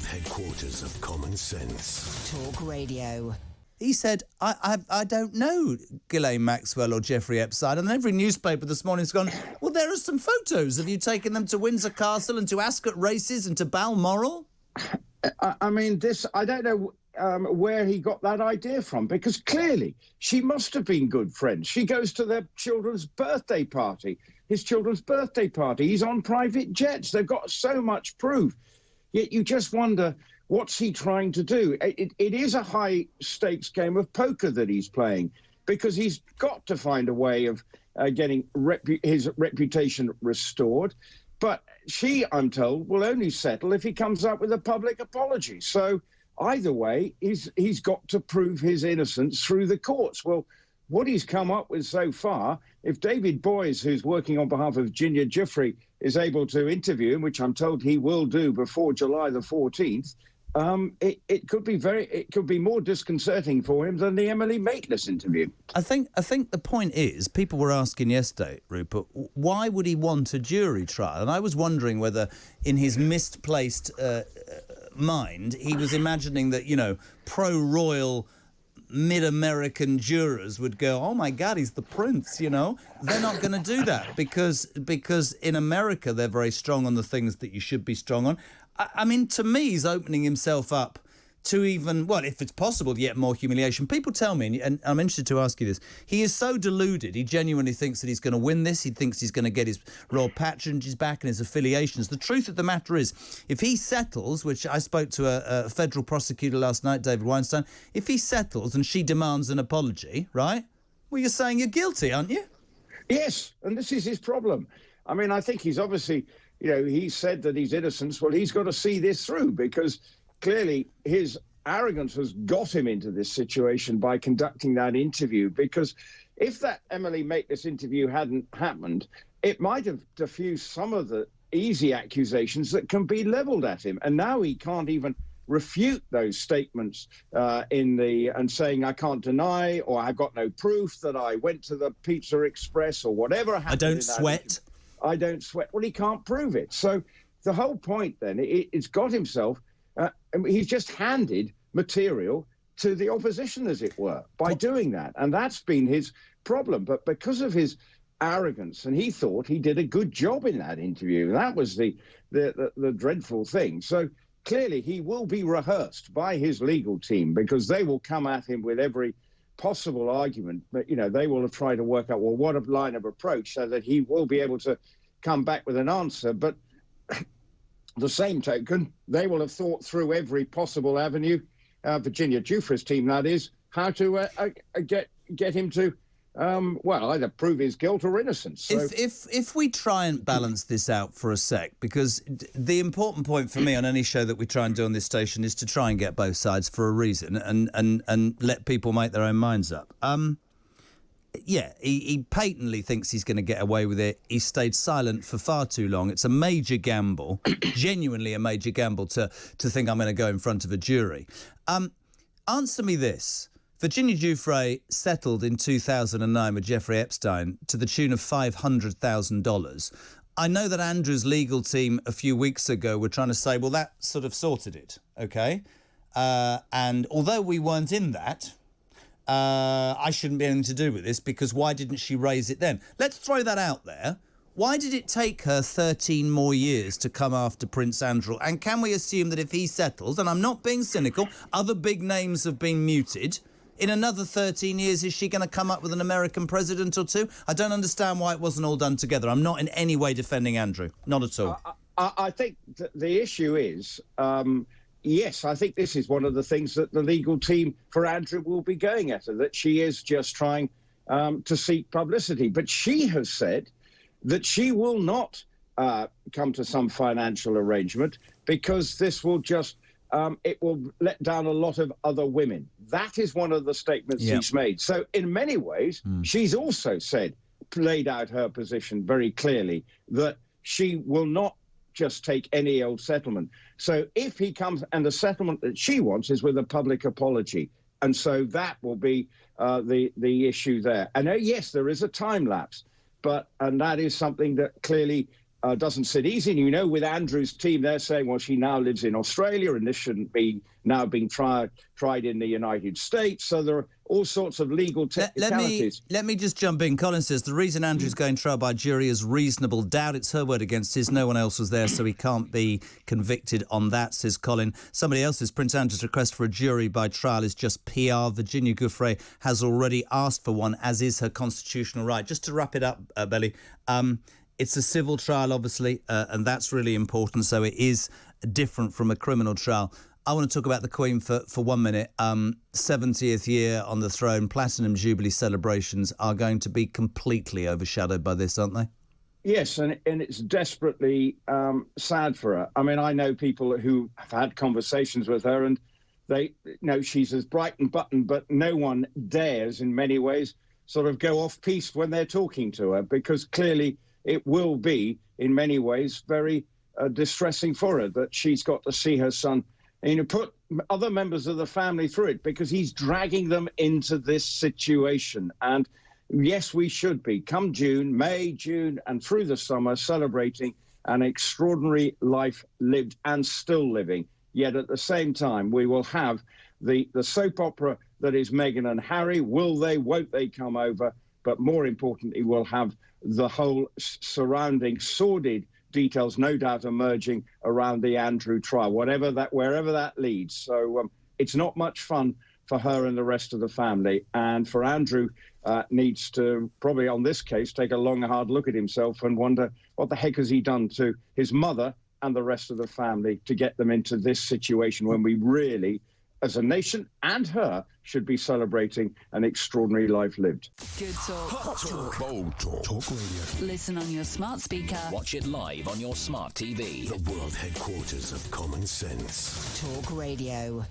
headquarters of common sense. Talk Radio. He said, I don't know Ghislaine Maxwell or Jeffrey Epstein. And every newspaper this morning's gone, well, there are some photos of you taking them to Windsor Castle and to Ascot Races and to Balmoral. I mean, I don't know where he got that idea from, because clearly she must have been good friends. She goes to their children's birthday party, his children's birthday party. He's on private jets. They've got so much proof. Yet you just wonder, what's he trying to do? It is a high-stakes game of poker that he's playing, because he's got to find a way of getting his reputation restored. But she, I'm told, will only settle if he comes up with a public apology. So either way, he's got to prove his innocence through the courts. Well, what he's come up with so far, if David Boyes, who's working on behalf of Virginia Giuffre, is able to interview him, which I'm told he will do before July the 14th, it could be more disconcerting for him than the Emily Maitlis interview. I think the point is, people were asking yesterday, Rupert, why would he want a jury trial? And I was wondering whether, in his misplaced mind, he was imagining that, pro-royal mid-American jurors would go, oh my God, he's the prince, They're not going to do that because in America they're very strong on the things that you should be strong on. I mean, to me, he's opening himself up to even, well, if it's possible, yet more humiliation. People tell me, and I'm interested to ask you this, he is so deluded, he genuinely thinks that he's going to win this, he thinks he's going to get his royal patronages back and his affiliations. The truth of the matter is, if he settles, which I spoke to a federal prosecutor last night, David Weinstein, if he settles and she demands an apology, right, well, you're saying you're guilty, aren't you? Yes, and this is his problem. I mean, I think he's obviously, he said that he's innocent. Well, he's got to see this through, because clearly his arrogance has got him into this situation by conducting that interview. Because if that Emily Maitlis interview hadn't happened, it might have diffused some of the easy accusations that can be levelled at him. And now he can't even refute those statements and saying, I can't deny, or I've got no proof that I went to the Pizza Express, or whatever happened. I don't sweat. I don't sweat. Well, he can't prove it. So the whole point then, it's got himself, he's just handed material to the opposition, as it were, by doing that. And that's been his problem. But because of his arrogance, and he thought he did a good job in that interview, that was the dreadful thing. So clearly he will be rehearsed by his legal team, because they will come at him with every possible argument. But, they will have tried to work out, well, what a line of approach, so that he will be able to come back with an answer. But the same token, they will have thought through every possible avenue, Virginia Giuffre's team, that is, how to get him to, either prove his guilt or innocence. So, if we try and balance this out for a sec, because the important point for me on any show that we try and do on this station is to try and get both sides for a reason and let people make their own minds up. He patently thinks he's going to get away with it. He stayed silent for far too long. It's a major gamble, genuinely a major gamble to think I'm going to go in front of a jury. Answer me this. Virginia Giuffre settled in 2009 with Jeffrey Epstein to the tune of $500,000. I know that Andrew's legal team a few weeks ago were trying to say, well, that sort of sorted it, okay? And although we weren't in that, I shouldn't be anything to do with this, because why didn't she raise it then? Let's throw that out there. Why did it take her 13 more years to come after Prince Andrew? And can we assume that if he settles, and I'm not being cynical, other big names have been muted, in another 13 years, is she going to come up with an American president or two? I don't understand why it wasn't all done together. I'm not in any way defending Andrew. Not at all. I think the issue is, yes, I think this is one of the things that the legal team for Andrew will be going at her, that she is just trying to seek publicity. But she has said that she will not come to some financial arrangement, because this will just... it will let down a lot of other women. That is one of the statements he's made. So in many ways, she's also laid out her position very clearly, that she will not just take any old settlement. So if he comes, and the settlement that she wants is with a public apology. And so that will be the issue there. And yes, there is a time lapse, and that is something that clearly doesn't sit easy. And, you know, with Andrew's team, they're saying, well, she now lives in Australia and this shouldn't be now being tried in the United States. So there are all sorts of legal technicalities. Let me just jump in. Colin says the reason Andrew's going trial by jury is reasonable doubt. It's her word against his. No one else was there, so he can't be convicted on that, says Colin. Somebody else says Prince Andrew's request for a jury by trial is just PR. Virginia Giuffre has already asked for one, as is her constitutional right. Just to wrap it up, Belly, it's a civil trial, obviously, and that's really important. So it is different from a criminal trial. I want to talk about the Queen for 1 minute. 70th year on the throne, Platinum Jubilee celebrations are going to be completely overshadowed by this, aren't they? Yes, and it's desperately sad for her. I mean, I know people who have had conversations with her, and they know she's as bright and button, but no one dares, in many ways, sort of go off piste when they're talking to her, because clearly it will be, in many ways, very distressing for her that she's got to see her son, put other members of the family through it, because he's dragging them into this situation. And yes, we should be, come May, June, and through the summer, celebrating an extraordinary life lived and still living. Yet at the same time, we will have the soap opera that is Meghan and Harry. Will they, won't they come over? But more importantly, we'll have the whole surrounding sordid details, no doubt, emerging around the Andrew trial, wherever that leads. So it's not much fun for her and the rest of the family. And for Andrew, needs to probably, on this case, take a long, hard look at himself and wonder what the heck has he done to his mother and the rest of the family to get them into this situation when we really, as a nation and her, should be celebrating an extraordinary life lived. Good talk. Hot talk. Bold talk. Talk radio. Listen on your smart speaker. Watch it live on your smart TV. The world headquarters of common sense. Talk Radio.